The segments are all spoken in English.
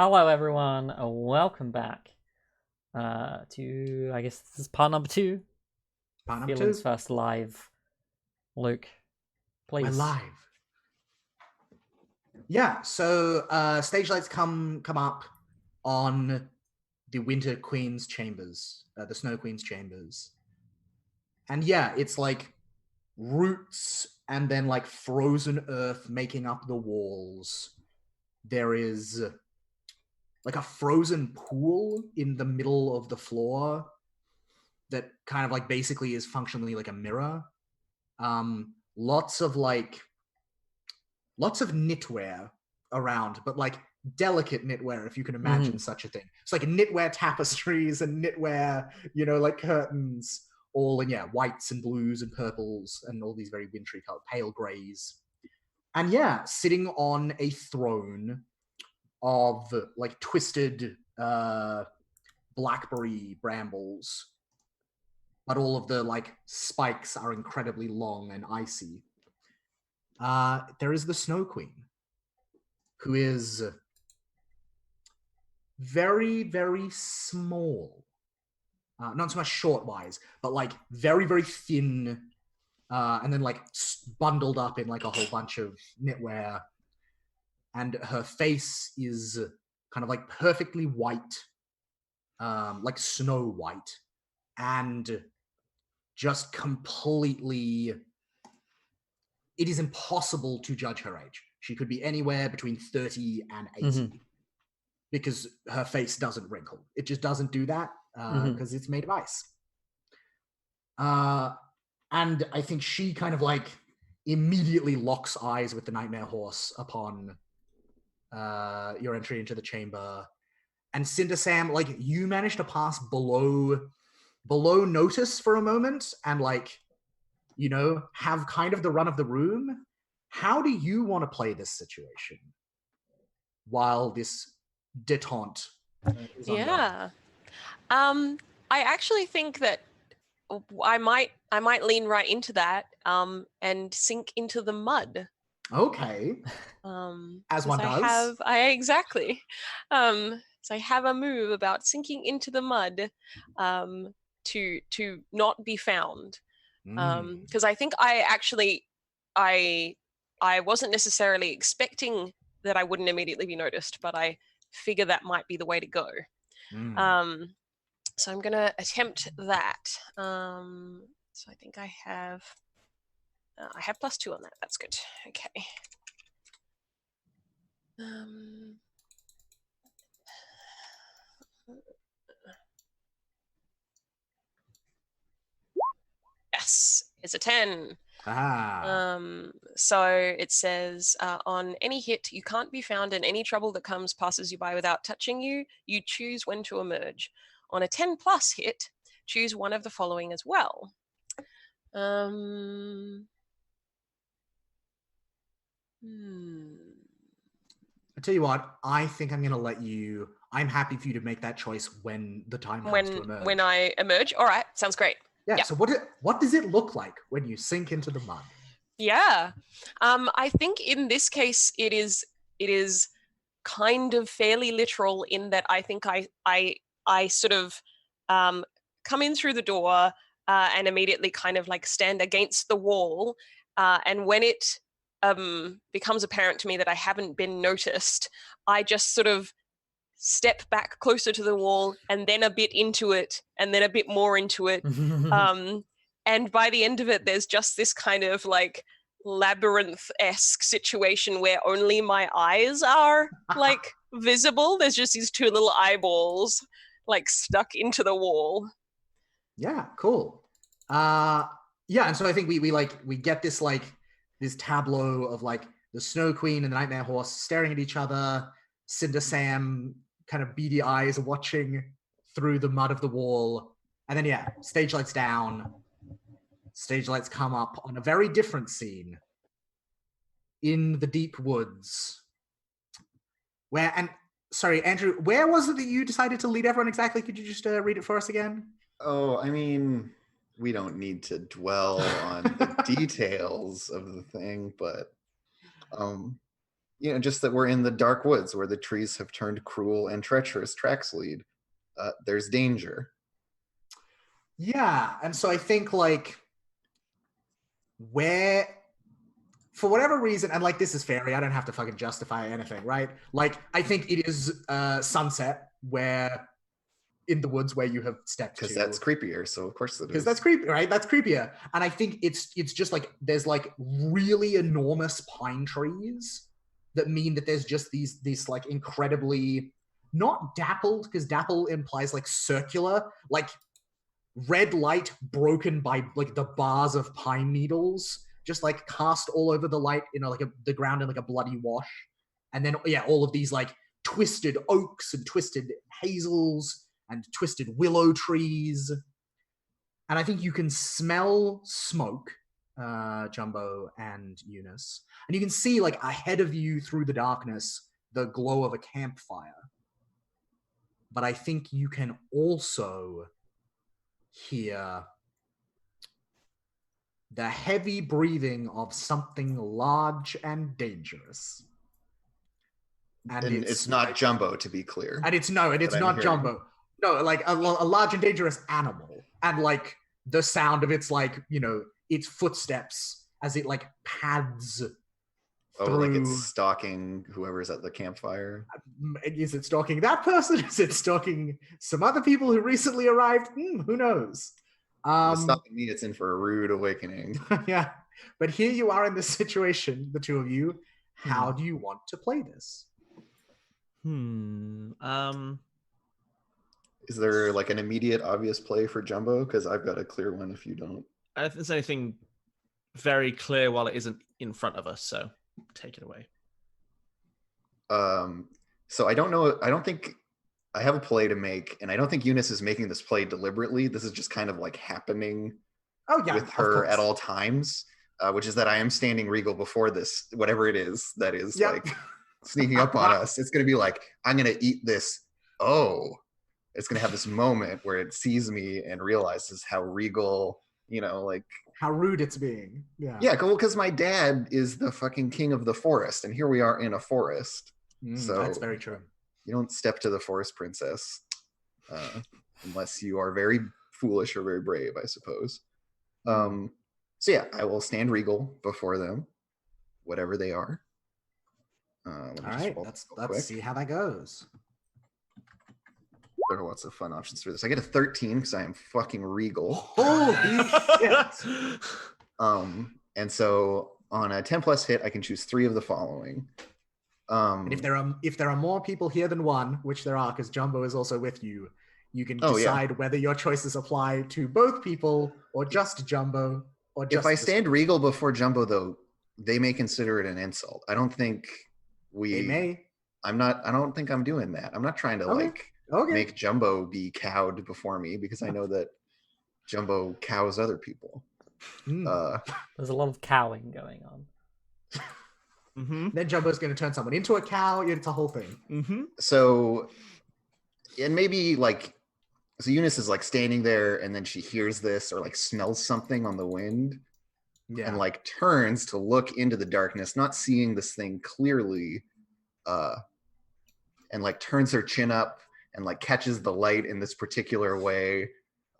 Hello, everyone. Welcome back to, I guess this is part number two. Part number Feelings two. First Live. Luke, We're please. live. Yeah, so stage lights come up on the Winter Queen's chambers, the Snow Queen's chambers. And yeah, it's like roots and then like frozen earth making up the walls. There is like a frozen pool in the middle of the floor that kind of like basically is functionally like a mirror. Lots of knitwear around, but like delicate knitwear, if you can imagine such a thing. It's like knitwear tapestries and knitwear, like curtains, all in whites and blues and purples and all these very wintry color, pale grays. And yeah, sitting on a throne of like twisted blackberry brambles, but all of the like spikes are incredibly long and icy. There is the Snow Queen, who is very, very small. Not so much short-wise, but like very, very thin, and then like bundled up in like a whole bunch of knitwear. And her face is kind of like perfectly white, like snow white, and just completely. It is impossible to judge her age. She could be anywhere between 30 and 80 because her face doesn't wrinkle. It just doesn't do that because it's made of ice. And I think she kind of like immediately locks eyes with the Nightmare Horse upon your entry into the chamber. And Cinder Sam, like you managed to pass below notice for a moment and like, have kind of the run of the room. How do you want to play this situation while this detente is ongoing? Yeah. I actually think that I might lean right into that and sink into the mud. Okay. As one does. Exactly. So I have a move about sinking into the mud to not be found. Because I think I wasn't necessarily expecting that I wouldn't immediately be noticed, but I figure that might be the way to go. So I'm going to attempt that. So I think I have +2 on that. That's good. Okay. Yes, it's a 10. So it says on any hit, you can't be found, and any trouble that comes passes you by without touching you. You choose when to emerge. On a 10+ hit, choose one of the following as well. I tell you what, I think I'm happy for you to make that choice when the time comes to emerge. When I emerge? All right, sounds great. Yeah. So what does it look like when you sink into the mud? Yeah. I think in this case it is kind of fairly literal in that I think I sort of come in through the door and immediately kind of like stand against the wall, and when it becomes apparent to me that I haven't been noticed, I just sort of step back closer to the wall and then a bit into it and then a bit more into it. And by the end of it, there's just this kind of like labyrinth-esque situation where only my eyes are like visible. There's just these two little eyeballs like stuck into the wall. Yeah, cool. Yeah, and so I think we get this like this tableau of like the Snow Queen and the Nightmare Horse staring at each other, Cinder Sam kind of beady eyes watching through the mud of the wall, and then stage lights down. Stage lights come up on a very different scene in the deep woods. Sorry, Andrew, where was it that you decided to lead everyone exactly? Could you just read it for us again? Oh, I mean, we don't need to dwell on the details of the thing, but just that we're in the dark woods where the trees have turned cruel and treacherous tracks lead. There's danger. Yeah, and so I think like where, for whatever reason, and like this is fairy, I don't have to fucking justify anything, right? Like I think it is sunset where in the woods where you have stepped to. Because that's creepier, so of course it is. Because that's creepy, right? That's creepier. And I think it's just like there's like really enormous pine trees that mean that there's just these like incredibly not dappled, because dapple implies like circular, like red light broken by like the bars of pine needles, just like cast all over the light, like the ground in like a bloody wash. And then all of these like twisted oaks and twisted hazels and twisted willow trees. And I think you can smell smoke, Jumbo and Eunice. And you can see like ahead of you through the darkness, the glow of a campfire. But I think you can also hear the heavy breathing of something large and dangerous. And it's not Jumbo, to be clear. And it's not Jumbo. No, like a large and dangerous animal. And like the sound of its like, its footsteps as it like pads through. Like it's stalking whoever's at the campfire. Is it stalking that person? Is it stalking some other people who recently arrived? Who knows? If it's stalking me, it's in for a rude awakening. Yeah. But here you are in this situation, the two of you. How do you want to play this? Is there like an immediate obvious play for Jumbo? Because I've got a clear one if you don't. I don't think there's anything very clear while it isn't in front of us, so take it away. So I don't know. I don't think I have a play to make, and I don't think Eunice is making this play deliberately. This is just kind of like happening with her at all times, which is that I am standing regal before this, whatever it is that is like sneaking up on us. It's going to be like, I'm going to eat this. Oh, it's going to have this moment where it sees me and realizes how regal, like how rude it's being. Yeah. Yeah. Well, because my dad is the fucking king of the forest, and here we are in a forest. So that's very true. You don't step to the forest princess unless you are very foolish or very brave, I suppose. So yeah, I will stand regal before them, whatever they are. All right, let's see how that goes. There are lots of fun options for this. I get a 13 because I am fucking regal. Holy shit! And so on a 10 plus hit, I can choose 3 of the following. And if there are more people here than one, which there are, because Jumbo is also with you, you can decide whether your choices apply to both people or just Jumbo. Or just if I stand regal before Jumbo, though, they may consider it an insult. I don't think They may. I don't think I'm doing that. I'm not trying to make Jumbo be cowed before me, because I know that Jumbo cows other people. There's a lot of cowing going on. Then Jumbo's going to turn someone into a cow. It's a whole thing. So, and maybe so Eunice is like standing there, and then she hears this or like smells something on the wind, and like turns to look into the darkness, not seeing this thing clearly, and like turns her chin up and like catches the light in this particular way,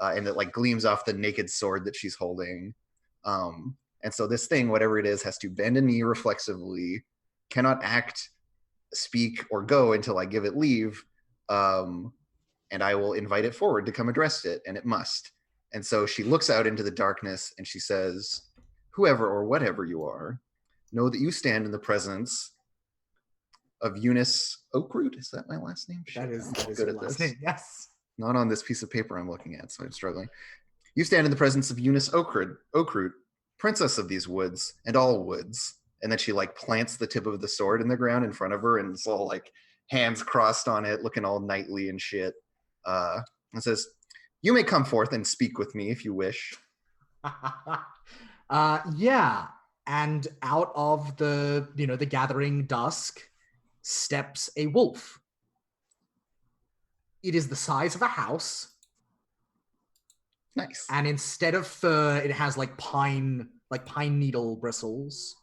and it like gleams off the naked sword that she's holding. And so this thing, whatever it is, has to bend a knee reflexively, cannot act, speak, or go until I give it leave. And I will invite it forward to come address it, and it must. And so she looks out into the darkness and she says, "Whoever or whatever you are, know that you stand in the presence of Eunice Oakroot." Is that my last name? That is good at last this. name. Yes. Not on this piece of paper I'm looking at, so I'm struggling. You stand in the presence of Eunice Oakroot, princess of these woods and all woods. And then she like plants the tip of the sword in the ground in front of her, and it's all like hands crossed on it, looking all knightly and shit. And says, "You may come forth and speak with me if you wish." Yeah. And out of the gathering dusk steps a wolf. It is the size of a house. Nice. And instead of fur, it has like pine needle bristles.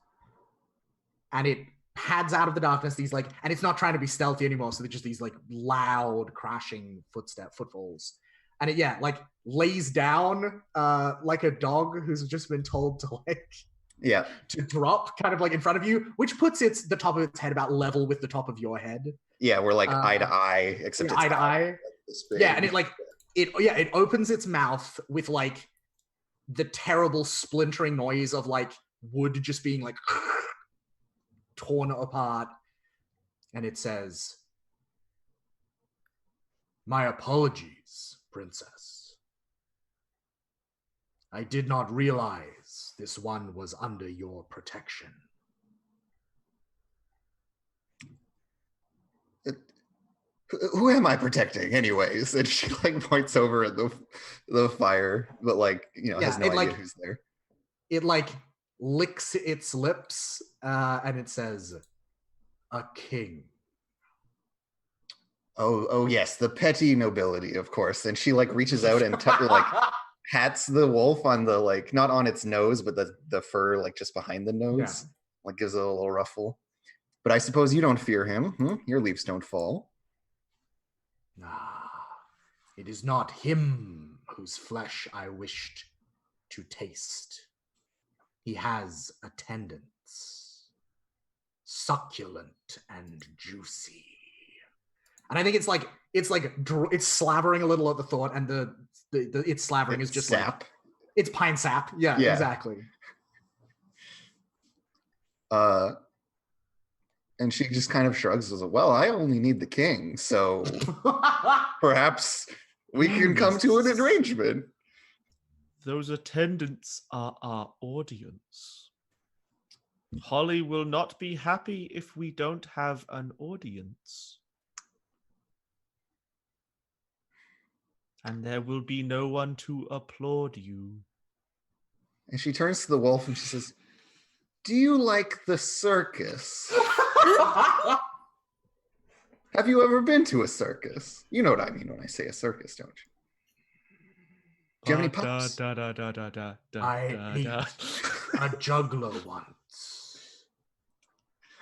And it pads out of the darkness, these like, and it's not trying to be stealthy anymore, so they're just these like loud crashing footfalls. And it, yeah, like lays down like a dog who's just been told to like to drop kind of like in front of you, which puts the top of its head about level with the top of your head. Yeah, we're like eye to eye, except it's eye to eye. Like yeah, and it like it opens its mouth with like the terrible splintering noise of like wood just being like torn apart, and it says, "My apologies, Princess. I did not realize this one was under your protection." Who am I protecting, anyways? And she like points over at the fire, but like has no idea who's there. It like licks its lips, and it says, "A king." Oh yes, the petty nobility, of course. And she like reaches out and like pats the wolf on the like not on its nose, but the fur like just behind the nose, like gives it a little ruffle. But I suppose you don't fear him. Your leaves don't fall. It is not him whose flesh I wished to taste. He has a tendance, succulent and juicy. And I think it's slavering a little at the thought, and the its slavering is just sap. Like it's pine sap. Yeah, exactly. And she just kind of shrugs as well, I only need the king, so perhaps we can come to an arrangement. Those attendants are our audience. Holly will not be happy if we don't have an audience. And there will be no one to applaud you. And she turns to the wolf and she says, "Do you like the circus?" Have you ever been to a circus? You know what I mean when I say a circus, don't you? Do you have any pups? I ate a juggler once.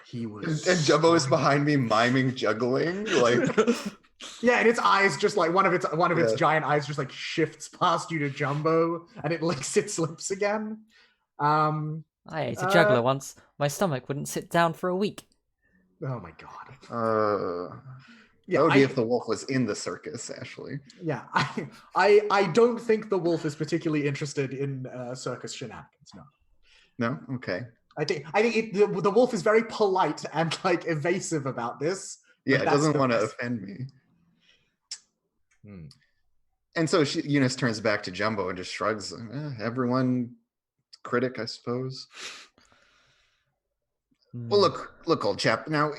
He was. And Jumbo is behind me miming juggling, like. Yeah, and its eyes just like one of its giant eyes just like shifts past you to Jumbo, and it licks its lips again. I ate a juggler once. My stomach wouldn't sit down for a week. Oh my god. That would be if the wolf was in the circus, Ashley. Yeah, I don't think the wolf is particularly interested in circus shenanigans. No. No? Okay. I think the wolf is very polite and like evasive about this. Yeah, it doesn't want to offend me. And so Eunice turns back to Jumbo and just shrugs. Everyone critic, I suppose. Well, look, old chap. Now,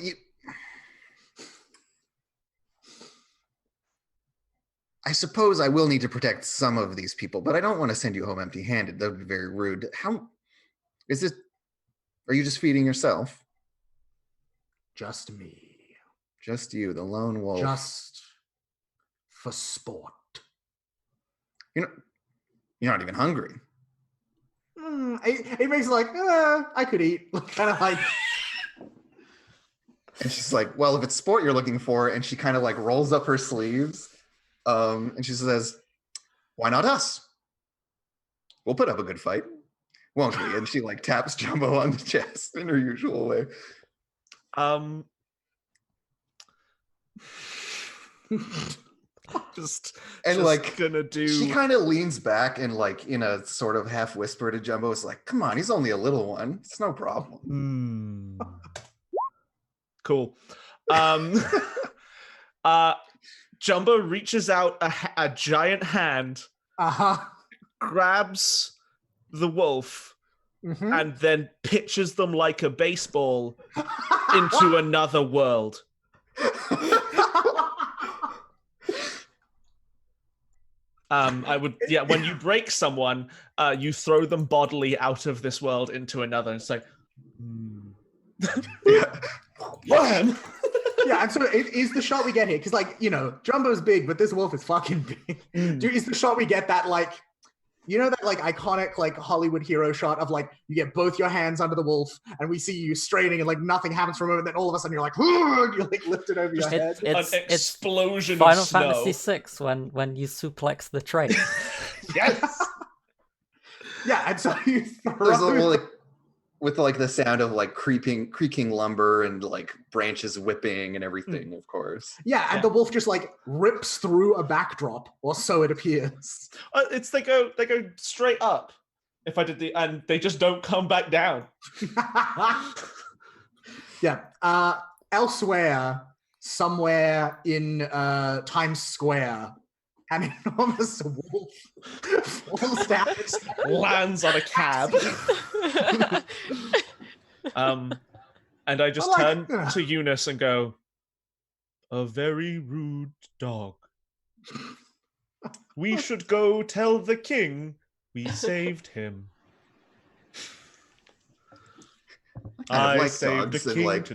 I suppose I will need to protect some of these people, but I don't want to send you home empty-handed. That would be very rude. How is this? Are you just feeding yourself? Just me. Just you, the lone wolf. Just for sport. You're not even hungry. It makes it like, I could eat. Kind of like. And she's like, well, if it's sport you're looking for, and she kind of like rolls up her sleeves, and she says, why not us? We'll put up a good fight, won't we? And she like taps Jumbo on the chest in her usual way. Just gonna do. She kind of leans back and like in a sort of half whisper to Jumbo, is like, come on, he's only a little one. It's no problem. Cool. Jumbo reaches out a giant hand, grabs the wolf, and then pitches them like a baseball into another world. When you break someone, you throw them bodily out of this world into another. It's like, Man. Yeah, and so is the shot we get here, because like, Jumbo's big, but this wolf is fucking big. Is the shot we get that like You know that like iconic like Hollywood hero shot of like you get both your hands under the wolf and we see you straining and like nothing happens for a moment, then all of a sudden you're like, you're like lifted over your head. It's An explosion Final of snow. Fantasy VI when you suplex the train. Yes. Yeah, and so you There's throw well, like with like the sound of like creaking lumber and like branches whipping and everything, of course. Yeah, and the wolf just like rips through a backdrop, or so it appears. It's they go straight up. If I did and they just don't come back down. Yeah. Elsewhere, somewhere in Times Square, an enormous wolf falls down. Lands on a cab. And I just turn to Eunice and go, "A very rude dog. We should go tell the king we saved him." I like saved dogs the and, king. like,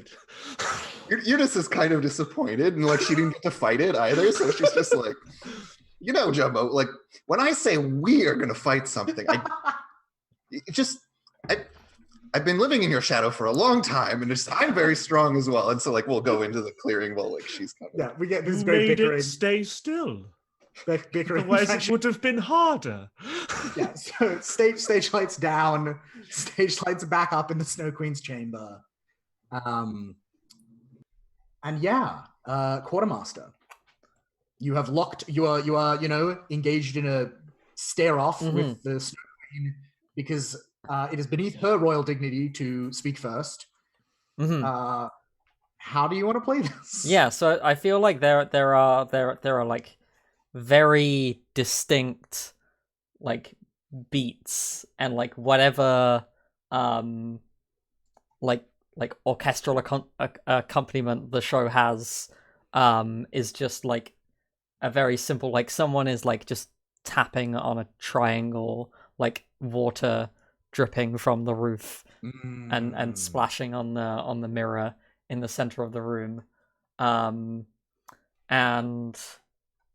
Eunice is kind of disappointed, and like she didn't get to fight it either, so she's just like, Jumbo, like when I say we are gonna fight something, I've been living in your shadow for a long time, and I'm very strong as well, and so like we'll go into the clearing while like she's kind of. Yeah, we get this You great made bickering. it stay still. Bickering. Otherwise, it would have been harder. Yeah, so stage lights down, stage lights back up in the Snow Queen's chamber. And yeah, Quartermaster. You have locked, you are, engaged in a stare off with the Snow Queen because it is beneath her royal dignity to speak first. How do you want to play this? Yeah, so I feel like there are like very distinct like beats and like whatever like orchestral accompaniment the show has is just like a very simple, like someone is like just tapping on a triangle, like water dripping from the roof and splashing on the mirror in the center of the room. And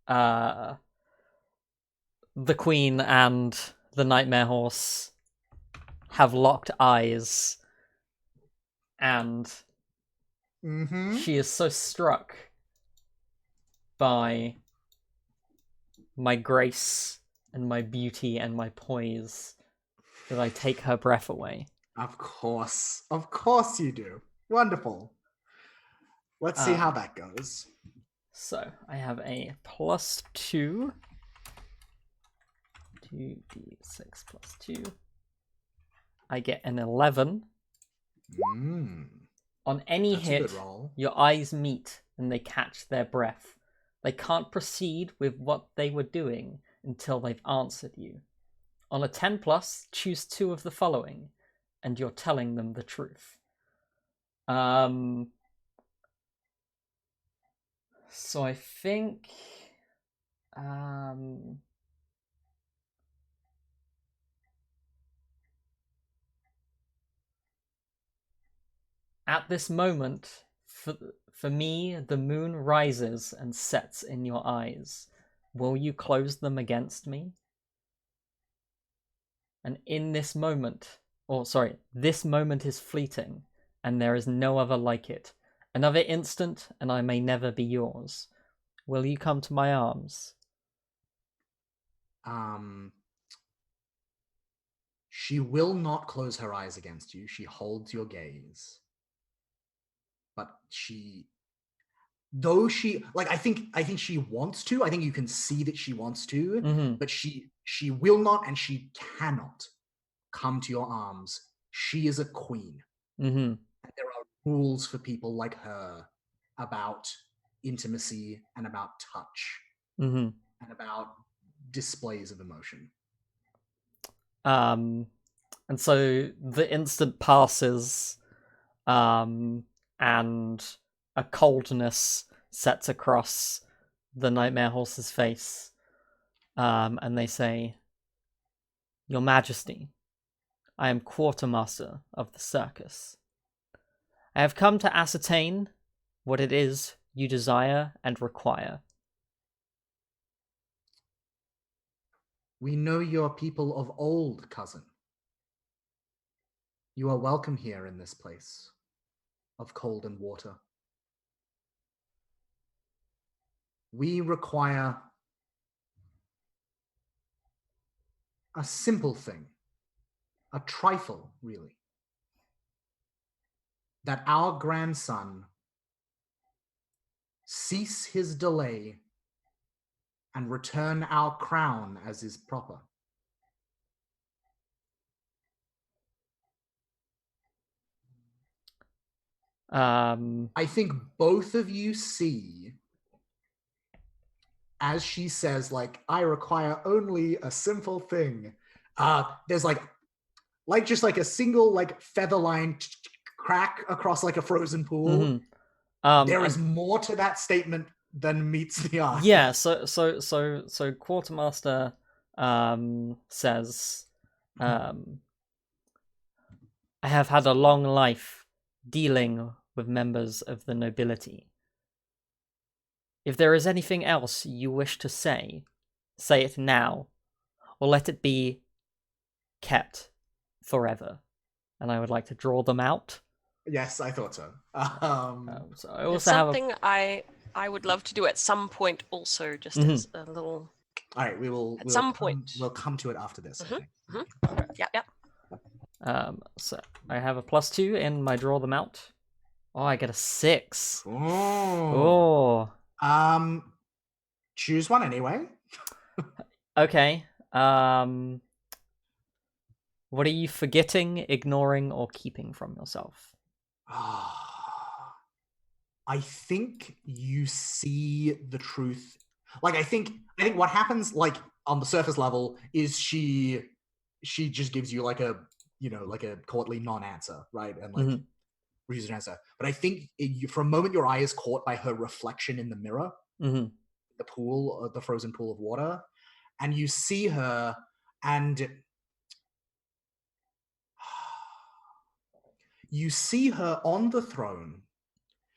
the Queen and the Nightmare Horse have locked eyes, and she is so struck by my grace and my beauty and my poise that I take her breath away. Of course you do. Wonderful. Let's see how that goes. So I have a +2. 2d6 + 2. I get an 11. On any That's a hit, good roll. your eyes meet and they catch their breath. They can't proceed with what they were doing until they've answered you. On a 10+, choose 2 of the following, and you're telling them the truth. So I think at this moment, for me, the moon rises and sets in your eyes. Will you close them against me? And in this moment, this moment is fleeting, and there is no other like it. Another instant, and I may never be yours. Will you come to my arms? She will not close her eyes against you. She holds your gaze. But I think she wants to. I think you can see that she wants to, but she will not and she cannot come to your arms. She is a queen. And there are rules for people like her about intimacy and about touch and about displays of emotion. And so the instant passes, and a coldness sets across the Nightmare Horse's face, and they say, "Your Majesty, I am quartermaster of the circus. I have come to ascertain what it is you desire and require." We know you're people of old, cousin. You are welcome here in this place of cold and water. We require a simple thing, a trifle, really. That our grandson cease his delay and return our crown as is proper. I think both of you see, as she says, like, I require only a simple thing. There's like just like a single like feather line crack across like a frozen pool. There is more to that statement than meets the eye. Yeah, so Quartermaster says, I have had a long life dealing with members of the nobility. If there is anything else you wish to say it now, or let it be kept forever. And I would like to draw them out. Yes, I thought so. So I also it's something I would love to do at some point also, just as a little... All right, we'll come to it after this. I think. Yep. So I have a +2 in my draw them out. Oh, I get a 6. Oh. Choose one anyway. Okay. What are you forgetting, ignoring, or keeping from yourself? I think you see the truth. Like, I think what happens, like, on the surface level is she just gives you like a, like a courtly non-answer, right? And like refuses an answer. But I think for a moment your eye is caught by her reflection in the mirror, the pool, the frozen pool of water, and you see her, and you see her on the throne,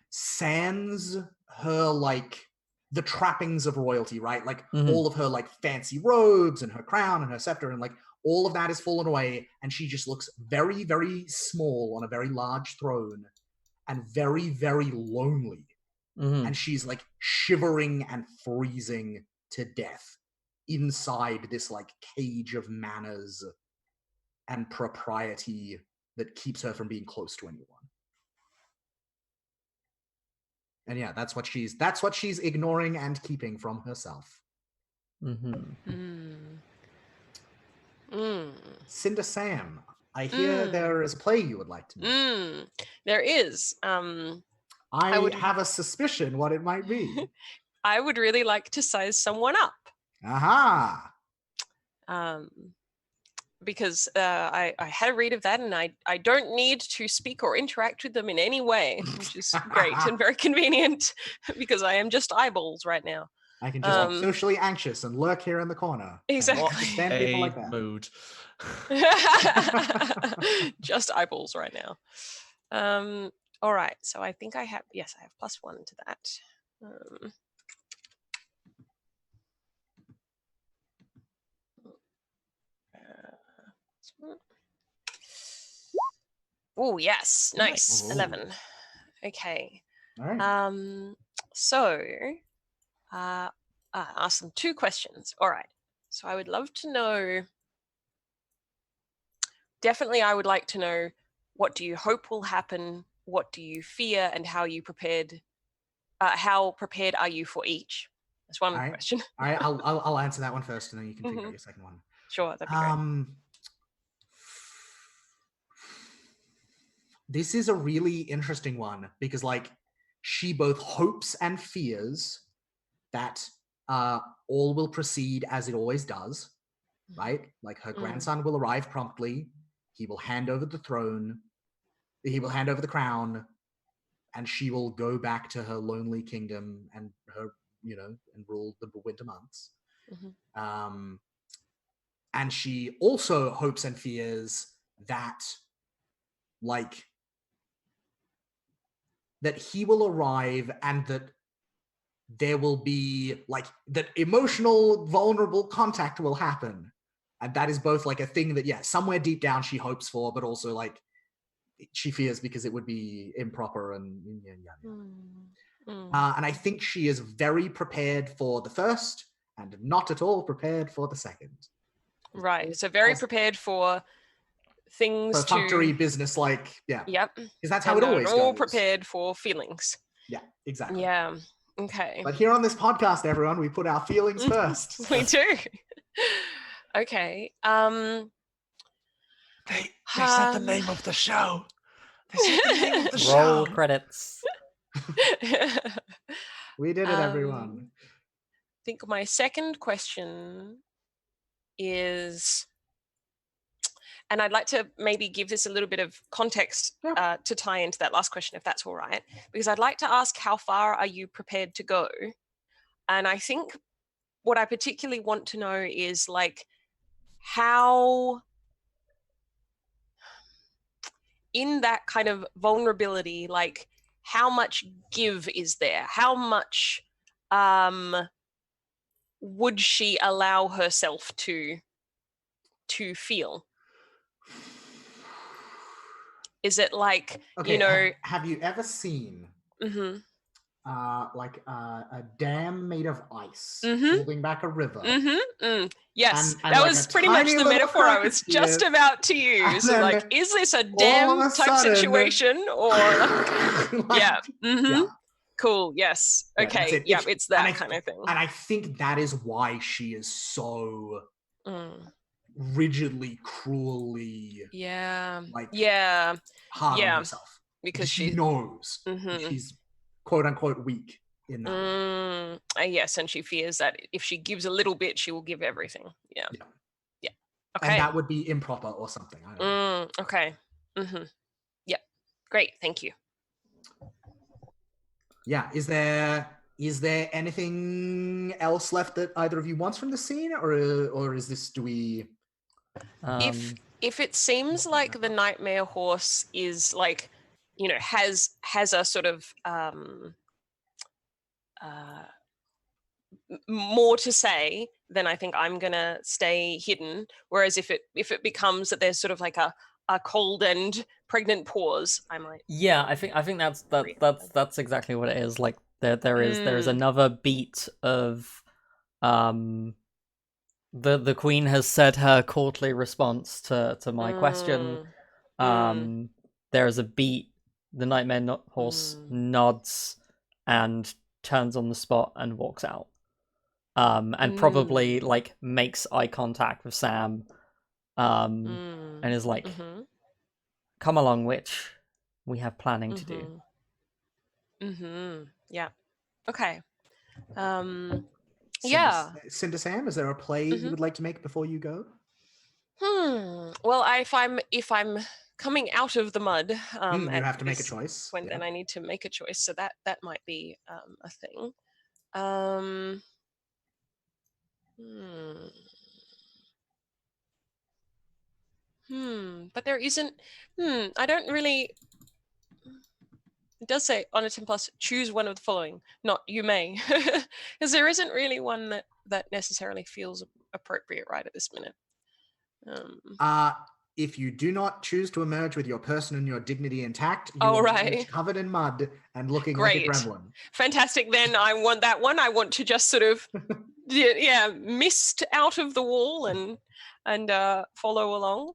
sans her like the trappings of royalty, right? Like all of her like fancy robes and her crown and her scepter, and like all of that is fallen away, and she just looks very, very small on a very large throne and very, very lonely. And she's like shivering and freezing to death inside this like cage of manners and propriety that keeps her from being close to anyone. And yeah, that's what she's ignoring and keeping from herself. Cinder Sam, I hear there is a play you would like to make. There is. I would have a suspicion what it might be. I would really like to size someone up. Aha! Because I had a read of that, and I don't need to speak or interact with them in any way, which is great and very convenient because I am just eyeballs right now. I can just be socially anxious and lurk here in the corner. Exactly. Stand people like that. Mood. Just eyeballs right now. All right, so I think I have +1 to that. Oh, yes, nice. Ooh. 11. Okay. All right. So ask them 2 questions. All right. So I would love to know. Definitely, I would like to know, what do you hope will happen? What do you fear, and how you prepared? How prepared are you for each? That's one question. All right, I'll answer that one first, and then you can figure out your second one. Sure, that'd be great. This is a really interesting one because, like, she both hopes and fears that all will proceed as it always does, right? Like, her grandson will arrive promptly. He will hand over the throne. He will hand over the crown, and she will go back to her lonely kingdom and her, and rule the winter months. And she also hopes and fears that, like, that he will arrive and that there will be like that emotional, vulnerable contact will happen. And that is both like a thing that, yeah, somewhere deep down she hopes for, but also like she fears because it would be improper and and I think she is very prepared for the first and not at all prepared for the second. Right. So very prepared for things Perfunctory to business, like, yeah. Yep. Because that's how And it always not all goes. prepared for feelings. Yeah, exactly. Yeah. Okay. But here on this podcast, everyone, we put our feelings first. We do. Okay. They said the name of the show. They said the name of the show. Roll credits. We did it, everyone. I think my second question is, and I'd like to maybe give this a little bit of context to tie into that last question, if that's all right, because I'd like to ask, how far are you prepared to go? And I think what I particularly want to know is like how, in that kind of vulnerability, like how much give is there? How much would she allow herself to feel? Is it like, okay, you know, have you ever seen like a dam made of ice holding back a river? Yes, and that like was a pretty much tiny the little metaphor I crack was appears, just about to use. then Like, is this a all of dam a type sudden, situation or like, like, yeah. yeah. Cool. Yes. Yeah, Okay. that's it. Yeah, it's that kind of thing. And I think that is why she is so rigidly, cruelly, like, hard on herself. Because she knows she's quote unquote weak in that way. Yes, and she fears that if she gives a little bit, she will give everything. Yeah. Okay. And that would be improper or something. I don't know. Okay. Yeah. Great. Thank you. Yeah. Is there anything else left that either of you wants from the scene, or is this, do we? If it seems like the nightmare horse is like, you know, has a sort of more to say, then I think I'm gonna stay hidden. Whereas if it becomes that there's sort of like a cold and pregnant pause, I might. Yeah, I think that's exactly what it is. Like there is another beat of the queen has said her courtly response to my question. There's a beat. The nightmare horse nods and turns on the spot and walks out. And probably like makes eye contact with Sam, and is like, "Come along, witch. We have planning to do." Yeah. Okay. Cinder Sam, is there a play you would like to make before you go? Well, if I'm coming out of the mud, you have to make a choice. Then I need to make a choice. So that might be a thing. But there isn't. I don't really. It does say on a 10 plus, choose one of the following. Not you may, because there isn't really one that necessarily feels appropriate right at this minute. If you do not choose to emerge with your person and your dignity intact, you will emerge covered in mud and looking like a gremlin. Fantastic. Then I want that one. I want to just sort of, mist out of the wall and follow along.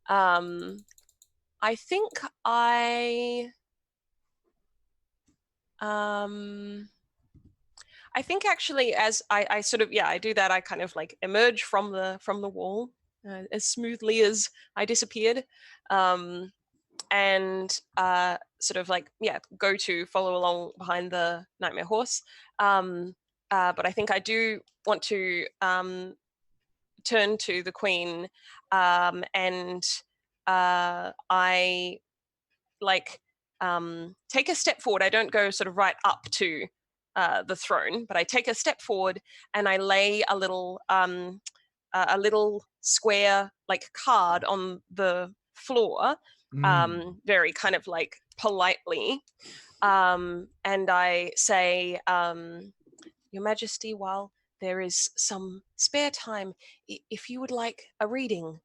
I think actually, as I sort of I do that, I kind of like emerge from the wall as smoothly as I disappeared, and sort of like go to follow along behind the nightmare horse. But I think I do want to turn to the queen, and I like take a step forward. I don't go sort of right up to the throne, but I take a step forward and I lay a little square like card on the floor, very kind of like politely, and I say, Your Majesty, while there is some spare time, if you would like a reading,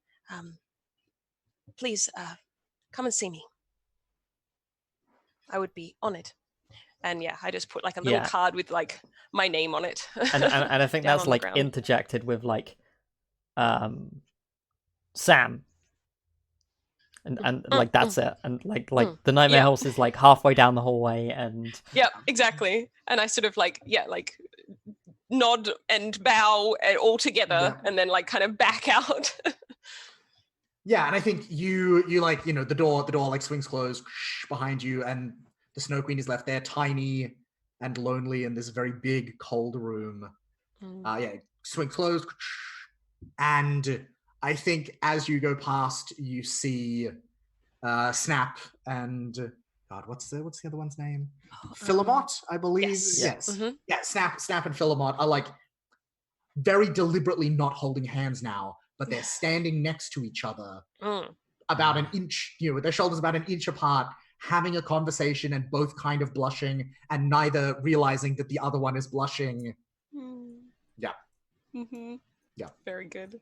please come and see me. I would be honored. And yeah, I just put like a little Yeah. card with like my name on it. And I think down that's on the like ground. interjected with like Sam. And like that's it. And like the Nightmare Yeah. Horse is like halfway down the hallway and Yep, exactly. And I sort of like, nod and bow all together Yeah. and then like kind of back out. Yeah, and I think you like, the door like swings closed behind you, and the Snow Queen is left there, tiny and lonely in this very big, cold room. Swings closed, and I think as you go past, you see Snap and God, what's the other one's name? Philemot, I believe. Yes. Mm-hmm. Yeah, Snap and Philemot are like very deliberately not holding hands now, but they're standing next to each other about an inch, with their shoulders about an inch apart, having a conversation and both kind of blushing and neither realizing that the other one is blushing. Yeah. Mm-hmm. Yeah. Very good.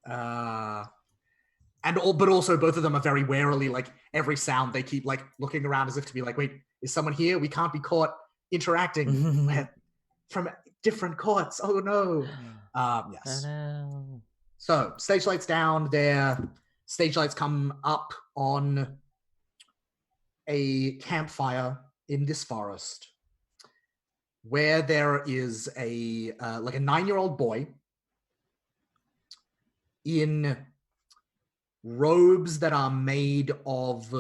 But also both of them are very warily, like every sound they keep like looking around as if to be like, wait, is someone here? We can't be caught interacting from different courts. Oh no. Yes. So stage lights down. Their stage lights come up on a campfire in this forest, where there is a 9-year-old boy in robes that are made of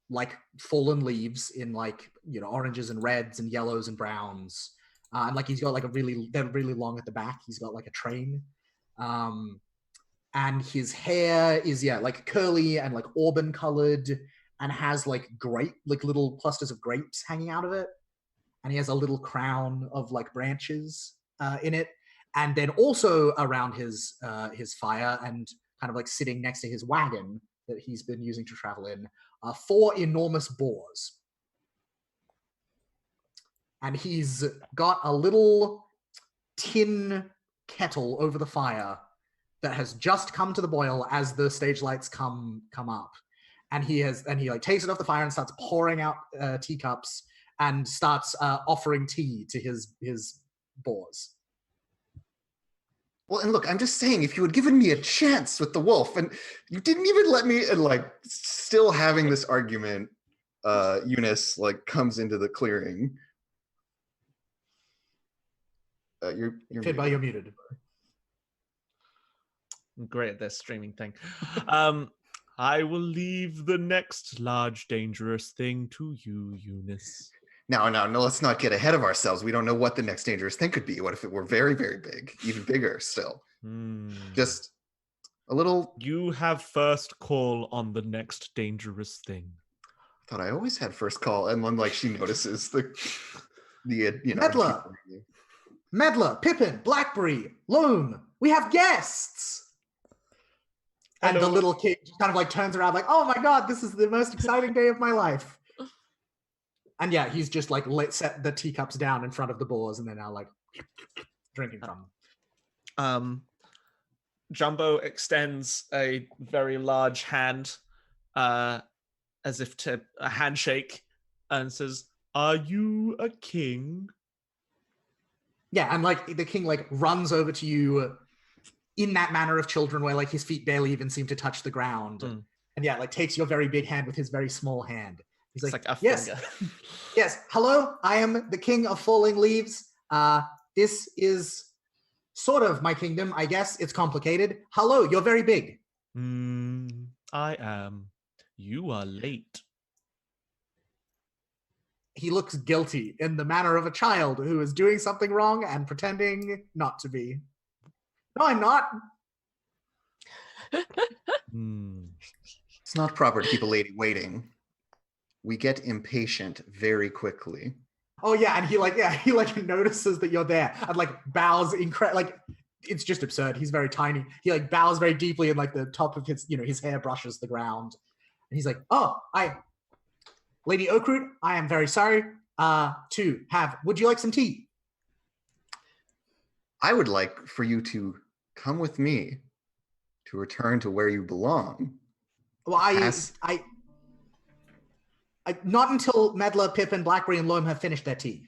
like fallen leaves in like oranges and reds and yellows and browns, and like he's got like they're really long at the back. He's got like a train, and his hair is like curly and like auburn colored and has like little clusters of grapes hanging out of it, and he has a little crown of like branches in it, and then also around his fire and kind of like sitting next to his wagon that he's been using to travel in, 4 enormous boars. And he's got a little tin kettle over the fire that has just come to the boil as the stage lights come up. And he like takes it off the fire and starts pouring out teacups and starts offering tea to his boars. Well, and look, I'm just saying, if you had given me a chance with the wolf, and you didn't even let me, and like still having this argument, Eunice like comes into the clearing. You're Fidbar, you're muted. I'm great at this streaming thing. I will leave the next large dangerous thing to you, Eunice. No, let's not get ahead of ourselves. We don't know what the next dangerous thing could be. What if it were very, very big, even bigger still? Just a little... You have first call on the next dangerous thing. I thought I always had first call. And then like she notices the Medla, Pippin, Blackberry, Loam, we have guests! And Hello. the little kid just kind of like turns around like, oh my God, this is the most exciting day of my life. And yeah, he's just like set the teacups down in front of the boars and they're now like drinking from them. Jumbo extends a very large hand as if to a handshake and says, "Are you a king?" Yeah, and like the king like runs over to you in that manner of children where like his feet barely even seem to touch the ground. And yeah, like takes your very big hand with his very small hand. He's like a yes, finger. Yes, hello, I am the king of falling leaves. This is sort of my kingdom, I guess. It's complicated. Hello, you're very big. I am. You are late. He looks guilty in the manner of a child who is doing something wrong and pretending not to be. No, I'm not. It's not proper to keep a lady waiting. We get impatient very quickly. Oh yeah, and he notices that you're there and like bows it's just absurd. He's very tiny. He like bows very deeply and like the top of his his hair brushes the ground. And he's like, "Oh, Lady Oakroot, I am very sorry would you like some tea?" I would like for you to come with me to return to where you belong. Well, Pass- I not until Medler, Pippin, Blackberry, and Loam have finished their tea.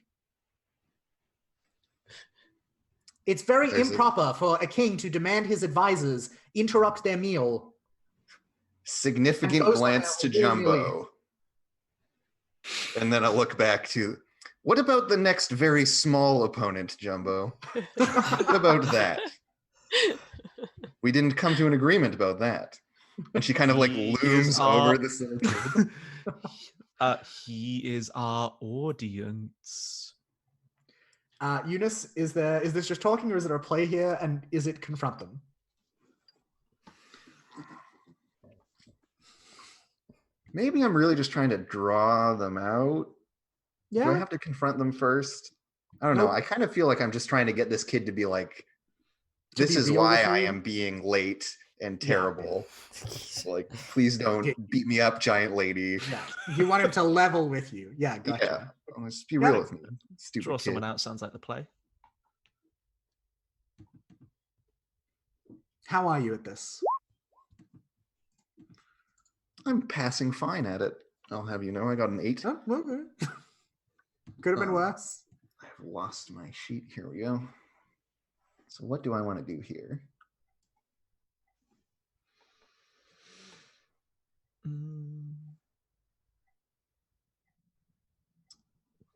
It's very There's improper for a king to demand his advisors interrupt their meal. Significant And glance to willy-nilly. Jumbo. And then I look back to, what about the next very small opponent, Jumbo? What about that? We didn't come to an agreement about that. And she kind of like He looms is over our- the center. He is our audience. Eunice, is this just talking, or is there a play here, and is it confront them? Maybe I'm really just trying to draw them out. Yeah. Do I have to confront them first? I don't know. Nope. I kind of feel like I'm just trying to get this kid to be like, To this be is real why with I you? am being late and Yeah. terrible. Like, please don't Yeah. beat me up, giant lady. Yeah. You want him to level with you. Yeah, gotcha. Yeah. Let's be Got real it. with me. Stupid Draw kid. someone out sounds like the play. How are you at this? I'm passing fine at it. I'll have you know I got an 8. Oh, okay. Could have been worse. I've lost my sheet. Here we go. So what do I want to do here?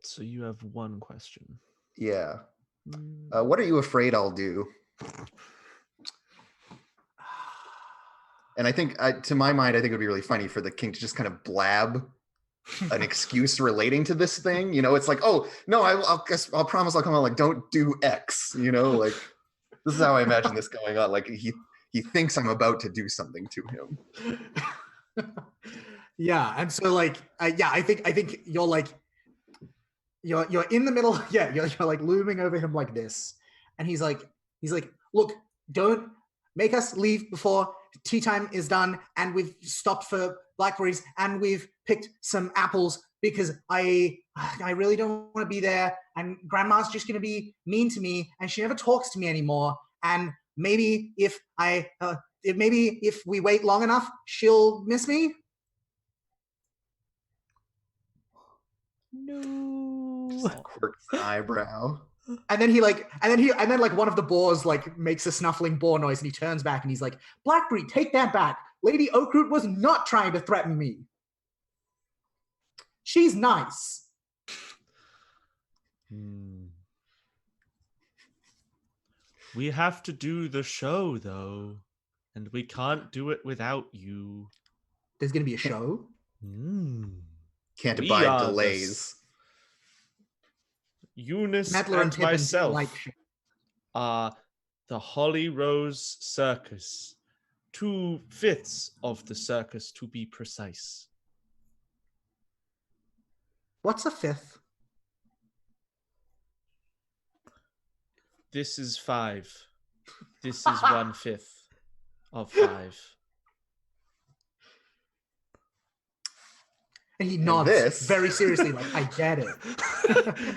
So you have one question. Yeah. What are you afraid I'll do? And I think, to my mind, I think it would be really funny for the king to just kind of blab an excuse relating to this thing. You know, it's like, oh no, I'll promise I'll come on. Like, don't do X. You know, like this is how I imagine this going on. Like he thinks I'm about to do something to him. Yeah, and so like, I think you're like, you're in the middle. Yeah, you're like looming over him like this, and he's like, look, don't make us leave before tea time is done, and we've stopped for blackberries, and we've picked some apples because I really don't want to be there, and Grandma's just gonna be mean to me, and she never talks to me anymore, and maybe if we wait long enough, she'll miss me. No. Just quirks an eyebrow. And then like one of the boars like makes a snuffling boar noise, and he turns back and he's like, Blackberry, take that back. Lady Oakroot was not trying to threaten me. She's nice. We have to do the show though, and we can't do it without you. There's gonna be a show. Can't We abide are delays. Eunice Medler and and Pippin myself like show. are the Hollyrose Circus. 2/5 of the circus, to be precise. What's a fifth? This is 5. This is 1/5 of 5. And he nods this- very seriously, like, I get it.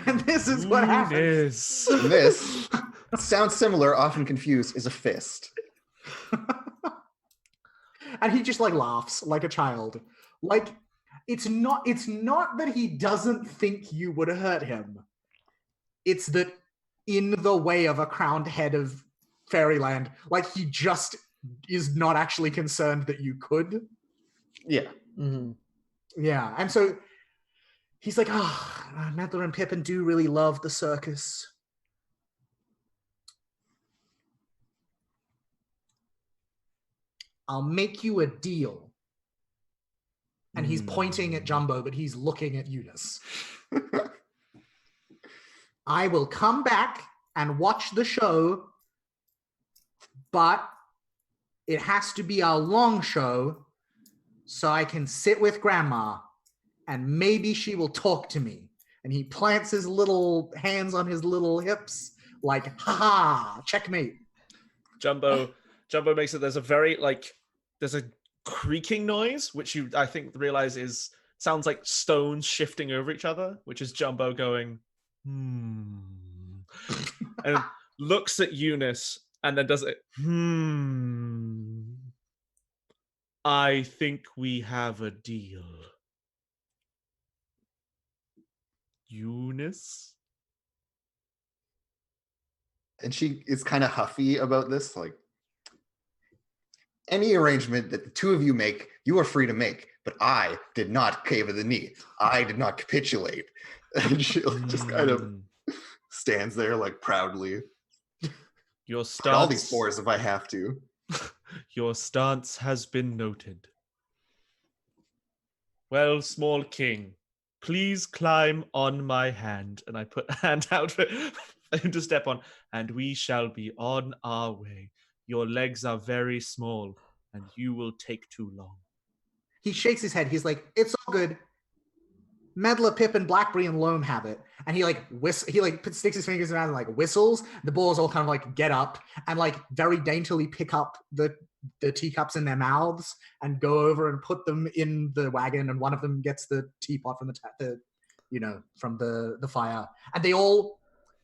And this is what happens. And this sounds similar, often confused, is a fist. And he just like laughs like a child. Like it's not that he doesn't think you would hurt him. It's that in the way of a crowned head of fairyland, like he just is not actually concerned that you could. Yeah. Mm-hmm. Yeah. And so he's like, Medler and Pippin do really love the circus. I'll make you a deal. And he's pointing at Jumbo, but he's looking at Eunice. I will come back and watch the show, but it has to be a long show so I can sit with Grandma and maybe she will talk to me. And he plants his little hands on his little hips like, ha, checkmate. Jumbo makes it. There's a creaking noise, which I think realize sounds like stones shifting over each other, which is Jumbo going, And looks at Eunice and then does it. I think we have a deal. Eunice? And she is kind of huffy about this, like, any arrangement that the two of you make, you are free to make, but I did not cave at the knee. I did not capitulate. And she just kind of stands there, like, proudly. Your Put all these stance, fours if I have to. your stance has been noted. Well, small king, please climb on my hand. And I put a hand out for him to step on, and we shall be on our way. Your legs are very small, and you will take too long. He shakes his head. He's like, "It's all good. Medla, Pippin, Blackberry, and Loam have it." And he sticks his fingers around and like whistles. The boars all kind of like get up and like very daintily pick up the teacups in their mouths and go over and put them in the wagon. And one of them gets the teapot from from the fire. And they all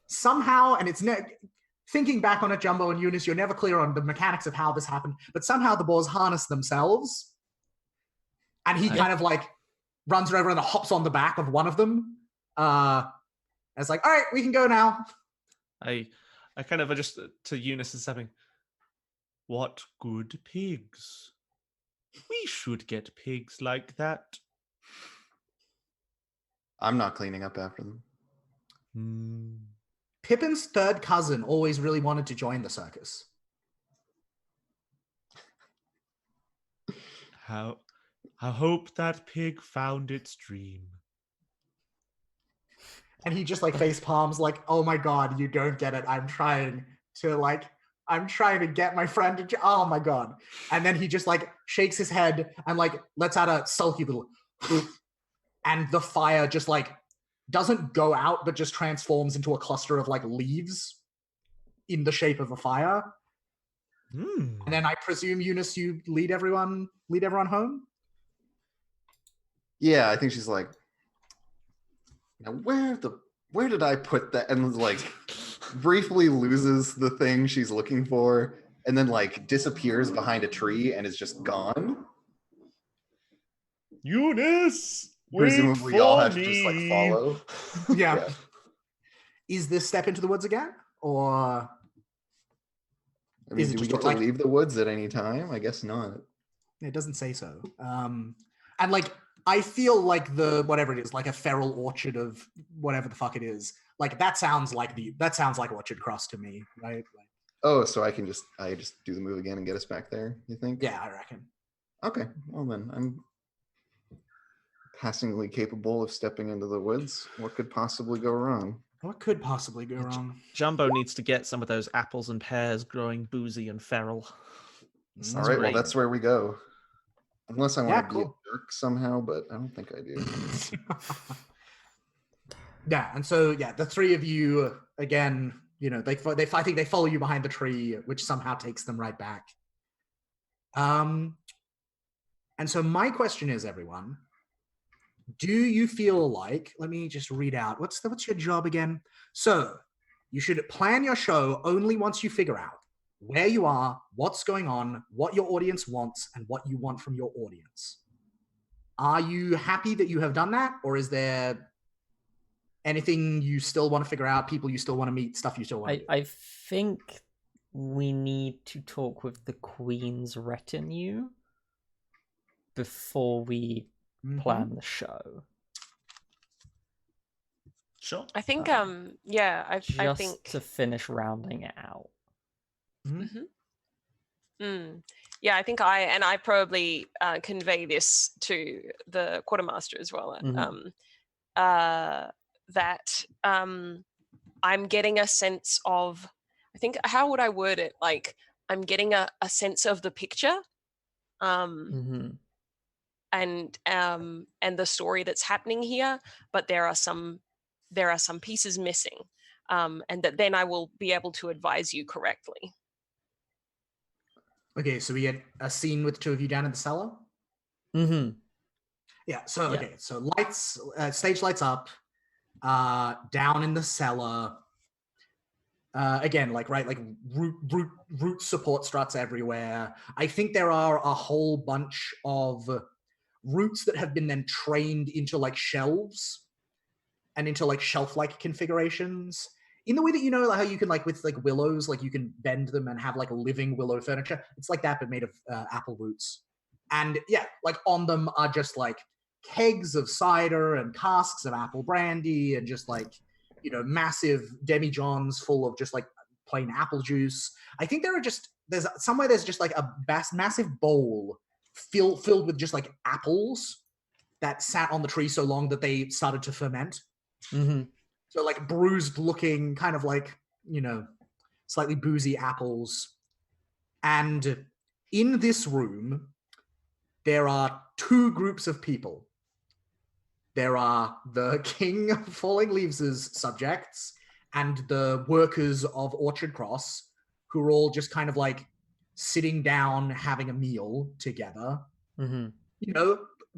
somehow, and it's thinking back on it, Jumbo and Eunice, you're never clear on the mechanics of how this happened, but somehow the boars harness themselves. And he kind of like runs over and hops on the back of one of them. It's like, all right, we can go now. I kind of adjust to Eunice and stepping. What good pigs. We should get pigs like that. I'm not cleaning up after them. Pippin's third cousin always really wanted to join the circus. I hope that pig found its dream. And he just like face palms like, oh my God, you don't get it. I'm trying to get my friend to, oh my God. And then he just like shakes his head and like lets out a sulky little, and the fire just like doesn't go out, but just transforms into a cluster of like leaves in the shape of a fire. And then I presume, Eunice, you lead everyone home? Yeah, I think she's like, now where did I put that? And like briefly loses the thing she's looking for and then like disappears behind a tree and is just gone. Eunice! Presumably y'all have to just like follow. Yeah. Is this step into the woods again? Or I mean, do we get to leave the woods at any time? I guess not. It doesn't say so. And like, I feel like whatever it is, like a feral orchard of whatever the fuck it is, like that sounds like Orchard Cross to me, right? Like, oh, so I just do the move again and get us back there, you think? Yeah, I reckon. Okay, well then, I'm passingly capable of stepping into the woods. What could possibly go wrong? What could possibly go wrong? Jumbo needs to get some of those apples and pears growing boozy and feral. All right, well, that's where we go. Unless I want to be cool. a jerk somehow, but I don't think I do. Yeah, and so the three of you again, I think they follow you behind the tree, which somehow takes them right back. And so my question is, everyone, do you feel like, let me just read out, what's your job again? So you should plan your show only once you figure out where you are, what's going on, what your audience wants, and what you want from your audience. Are you happy that you have done that? Or is there anything you still want to figure out, people you still want to meet, stuff you still want to do? I think we need to talk with the Queen's retinue before we plan the show. Sure. I think, I think to finish rounding it out. Yeah, I think I probably convey this to the quartermaster as well. That I'm getting a sense of, I think, how would I word it? Like, I'm getting a sense of the picture, and the story that's happening here, but there are some pieces missing, and that then I will be able to advise you correctly. Okay, so we get a scene with the two of you down in the cellar? Yeah, so, okay, so lights, stage lights up, down in the cellar. Again, like root support struts everywhere. I think there are a whole bunch of roots that have been then trained into like shelves and into like shelf-like configurations. In the way that like how you can like with like willows, like you can bend them and have like living willow furniture. It's like that, but made of apple roots. And yeah, like on them are just like kegs of cider and casks of apple brandy and just like massive demijohns full of just like plain apple juice. I think there's just like a massive bowl filled with just like apples that sat on the tree so long that they started to ferment. Mm-hmm. So like bruised looking, kind of like, slightly boozy apples. And in this room, there are two groups of people. There are the King of Falling Leaves' subjects and the workers of Orchard Cross, who are all just kind of like sitting down, having a meal together,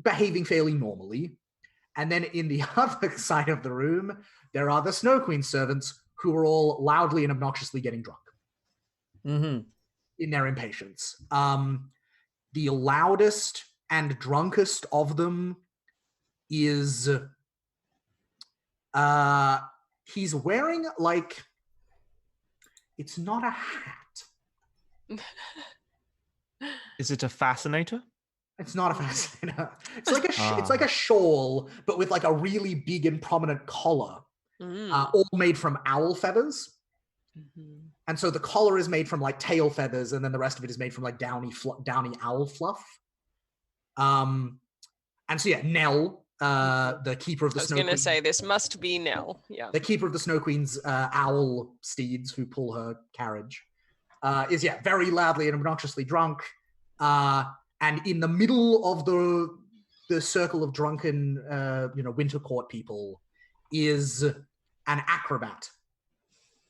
behaving fairly normally. And then in the other side of the room, there are the Snow Queen servants who are all loudly and obnoxiously getting drunk in their impatience. The loudest and drunkest of them is he's wearing like, it's not a hat. Is it a fascinator? It's not a fascinator. It's like it's like a shawl, but with like a really big and prominent collar, all made from owl feathers. And so the collar is made from like tail feathers, and then the rest of it is made from like downy owl fluff. And so yeah, Nell, the keeper of the Snow Queen. I was going to say this must be Nell. Yeah, the keeper of the Snow Queen's owl steeds who pull her carriage, is very loudly and obnoxiously drunk. And in the middle of the circle of drunken, winter court people is an acrobat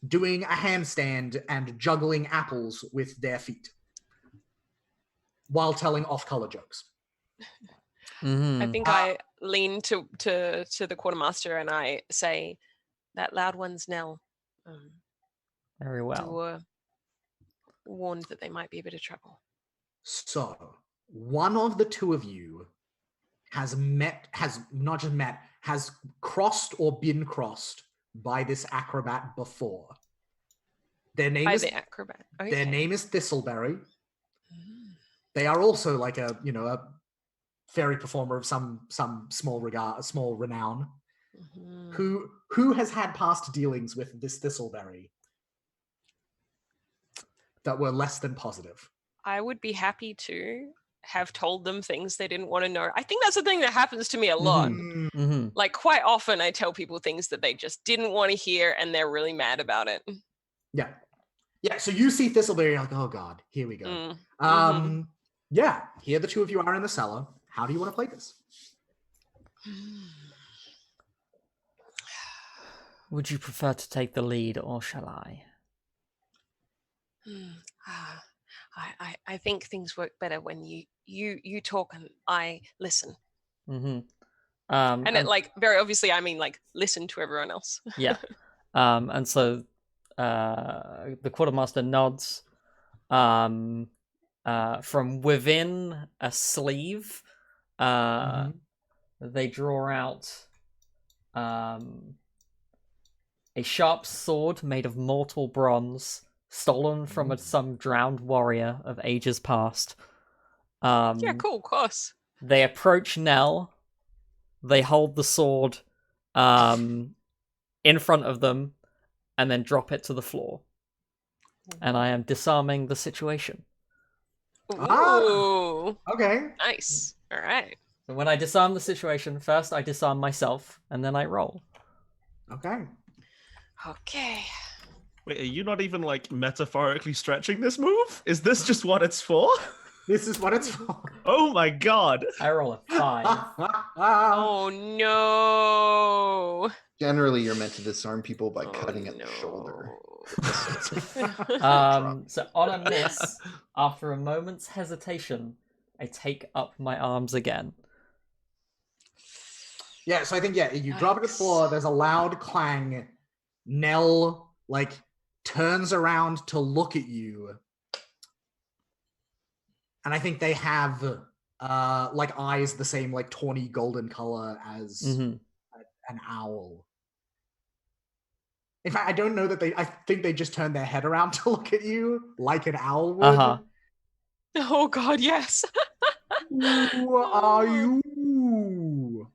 doing a handstand and juggling apples with their feet while telling off-color jokes. I think I lean to the quartermaster and I say, "That loud one's Nell." Very well. Warned that they might be a bit of trouble. So one of the two of you has crossed or been crossed by this acrobat before. Their name is the acrobat. Okay. Their name is Thistleberry. They are also like a fairy performer of some small renown, who has had past dealings with this Thistleberry that were less than positive. I would be happy to have told them things they didn't want to know. I think that's the thing that happens to me a lot. Like quite often I tell people things that they just didn't want to hear and they're really mad about it. Yeah. So you see Thistleberry, you're like, oh God, here we go. Yeah, here the two of you are in the cellar. How do you want to play this? Would you prefer to take the lead, or shall I? I think things work better when you talk and I listen. And it, like, very obviously, I mean, like, listen to everyone else. Yeah. And so the quartermaster nods. From within a sleeve, they draw out a sharp sword made of mortal bronze, stolen from some drowned warrior of ages past. Yeah, cool, of course. They approach Nell. They hold the sword in front of them and then drop it to the floor. And I am disarming the situation. Ooh. Okay. Nice. All right. So when I disarm the situation, first I disarm myself, and then I roll. Okay. Wait, are you not even, like, metaphorically stretching this move? Is this just what it's for? This is what it's for. Oh my God. I roll a 5. Oh no. Generally, you're meant to disarm people by cutting at the shoulder. So on a miss, after a moment's hesitation, I take up my arms again. Yeah, so I think, you drop it to the floor, there's a loud clang. Nell, like, turns around to look at you. And I think they have like eyes the same like tawny golden color as Mhm. an owl. In fact, I don't know that I think they just turn their head around to look at you like an owl would. Uh-huh. Oh God, yes. Who are you?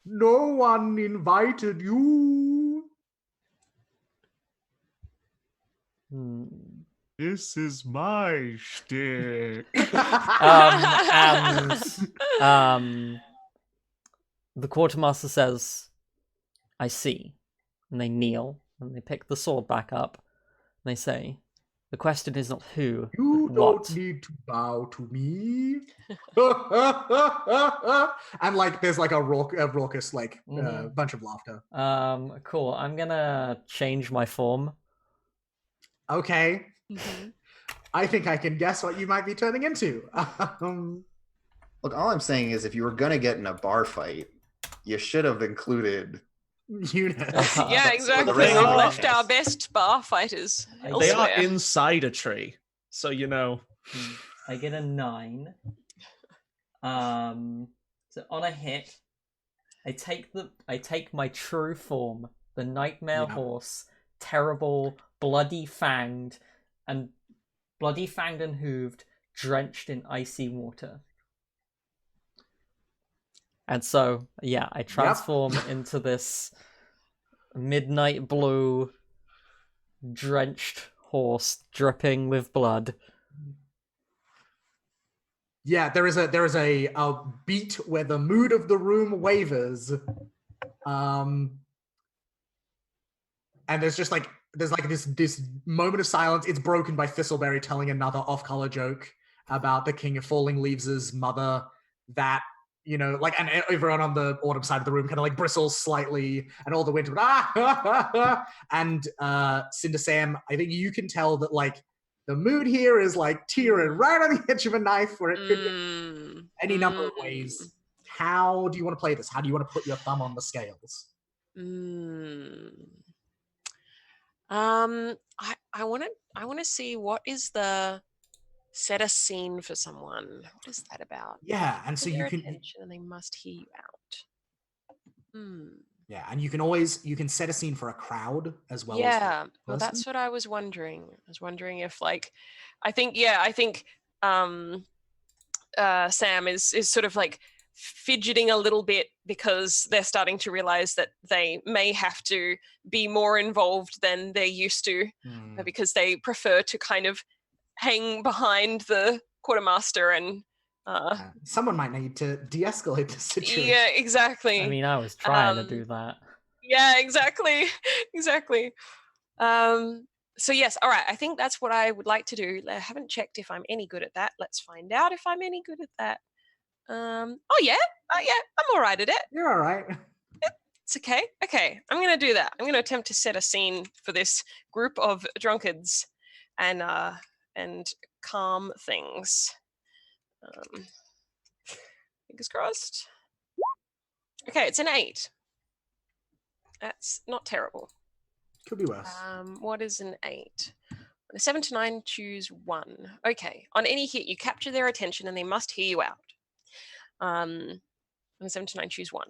No one invited you. Hmm. This is my shtick. And the quartermaster says, I see. And they kneel and they pick the sword back up. And they say, the question is not who, You but don't what. need to bow to me. And like there's like a raucous like Mhm. bunch of laughter. Cool. I'm gonna change my form. Okay. Mhm. I think I can guess what you might be turning into. Look, all I'm saying is if you were gonna get in a bar fight, you should have included. Eunice. Yeah, the exactly. rest of We've the left cast. our best bar fighters They They elsewhere. are inside a tree, so you know. I get a 9. So on a hit, I take my true form, the nightmare Yeah. horse, terrible, bloody fanged and hooved, drenched in icy water. And so, yeah, I transform into this midnight blue, drenched horse, dripping with blood. Yeah, there is a beat where the mood of the room wavers. And there's just like this moment of silence. It's broken by Thistleberry telling another off-color joke about the King of Falling Leaves' mother that, you know, like, and everyone on the autumn side of the room kind of like bristles slightly, and all the winter, and Cinder Sam, I think you can tell that like the mood here is like tearing right on the edge of a knife where it could go any number of ways. How do you want to play this? How do you want to put your thumb on the scales? I want to see what is the set a scene for someone. What is that about? Yeah, and so Get you their can attention and they must hear you out. yeah, and you can set a scene for a crowd as well as for Yeah, a well, person. that's what I was wondering. I was wondering if like, I think Sam is sort of like fidgeting a little bit because they're starting to realize that they may have to be more involved than they're used to because they prefer to kind of hang behind the quartermaster and Someone might need to de-escalate the situation. yeah, exactly. I mean, I was trying to do that. Yeah, exactly. Exactly. So yes, all right. I think that's what I would like to do. I haven't checked if I'm any good at that. Let's find out if I'm any good at that. Oh yeah, I'm all right at it. You're all right. It's okay. Okay, I'm gonna do that. I'm gonna attempt to set a scene for this group of drunkards, and calm things. Fingers crossed. Okay, it's an 8. That's not terrible. Could be worse. What is an 8? On a 7 to 9, choose 1. Okay. On any hit, you capture their attention and they must hear you out. On a 7 to 9, choose 1.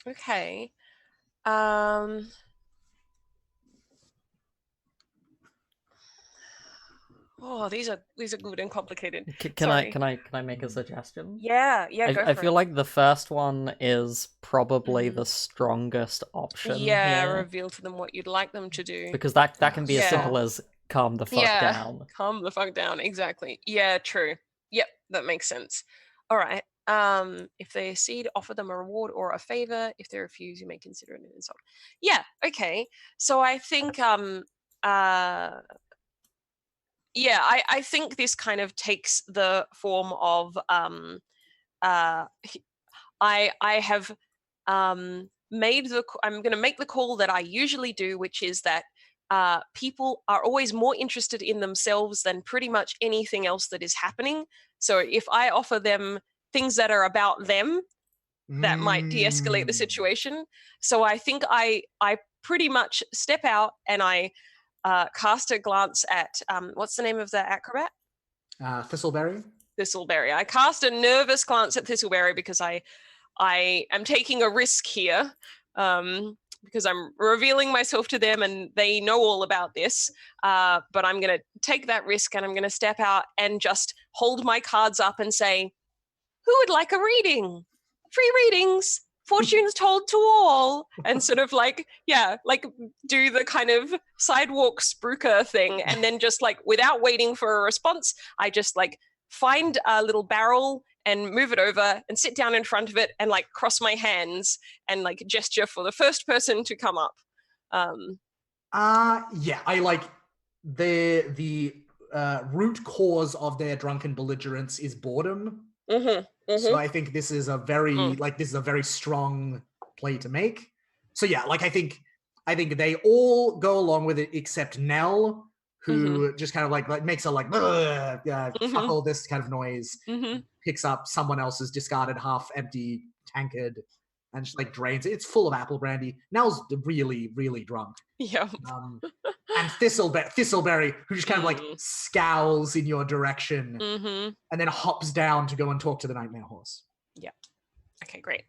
Okay. Oh, these are good and complicated. Can I make a suggestion? Yeah, go for I feel it. like the first one is probably the strongest option. Yeah, here, reveal to them what you'd like them to do. because that can be as Yeah. simple as calm the fuck down. Calm the fuck down. Exactly. Yeah, true. Yep, that makes sense. All right. If they accede, offer them a reward or a favor. If they refuse, you may consider it an insult. Yeah. Okay. So I think Yeah, I think this kind of takes the form of I have made I'm going to make the call that I usually do, which is that people are always more interested in themselves than pretty much anything else that is happening. So if I offer them things that are about them, that might de-escalate the situation. So I think I pretty much step out and I cast a glance at what's the name of the acrobat? Thistleberry. Thistleberry. I cast a nervous glance at Thistleberry because I am taking a risk here, because I'm revealing myself to them and they know all about this. But I'm going to take that risk and I'm going to step out and just hold my cards up and say, who would like a reading? Free readings, fortunes told to all. And sort of like, yeah, like do the kind of sidewalk spruiker thing. And then just like without waiting for a response, I just like find a little barrel and move it over and sit down in front of it and like cross my hands and like gesture for the first person to come up. Yeah, I like the root cause of their drunken belligerence is boredom. So I think this is a very strong play to make. So yeah, like I think they all go along with it except Nell, who just kind of like makes a like fuck all this kind of noise, picks up someone else's discarded half empty tankard and just like drains it. It's full of apple brandy. Nell's really, really drunk. Yeah. And Thistleberry, who just kind of like scowls in your direction and then hops down to go and talk to the Nightmare Horse. Yeah. Okay, great.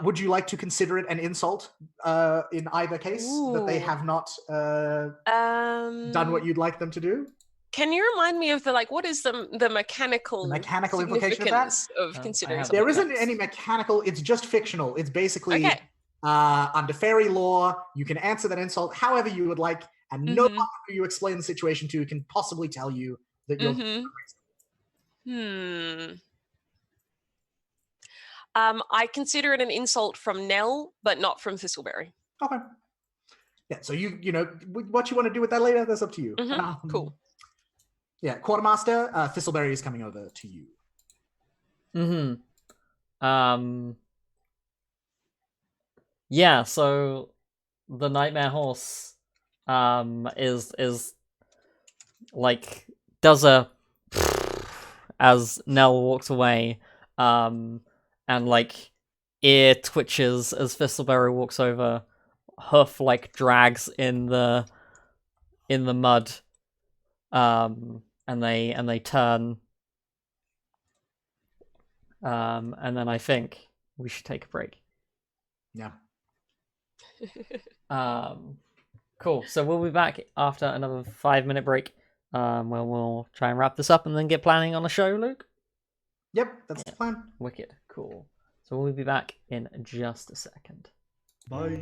Would you like to consider it an insult in either case that they have not done what you'd like them to do? Can you remind me of the like what is the mechanical implication of that? Of considering there isn't any mechanical, it's just fictional. It's basically okay. Under fairy law, you can answer that insult however you would like, and no one who you explain the situation to can possibly tell you that you're I consider it an insult from Nell, but not from Thistleberry. Okay. Yeah, so you know what you want to do with that later, that's up to you. Cool. Yeah, Quartermaster, Thistleberry is coming over to you. Yeah, so the Nightmare Horse is like does a as Nell walks away, and like ear twitches as Thistleberry walks over, hoof like drags in the mud, and they turn, and then I think we should take a break. Yeah. Cool. So we'll be back after another 5-minute break, where we'll try and wrap this up and then get planning on a show, Luke. Yep, that's the plan. Wicked. Cool. So we'll be back in just a second. Bye.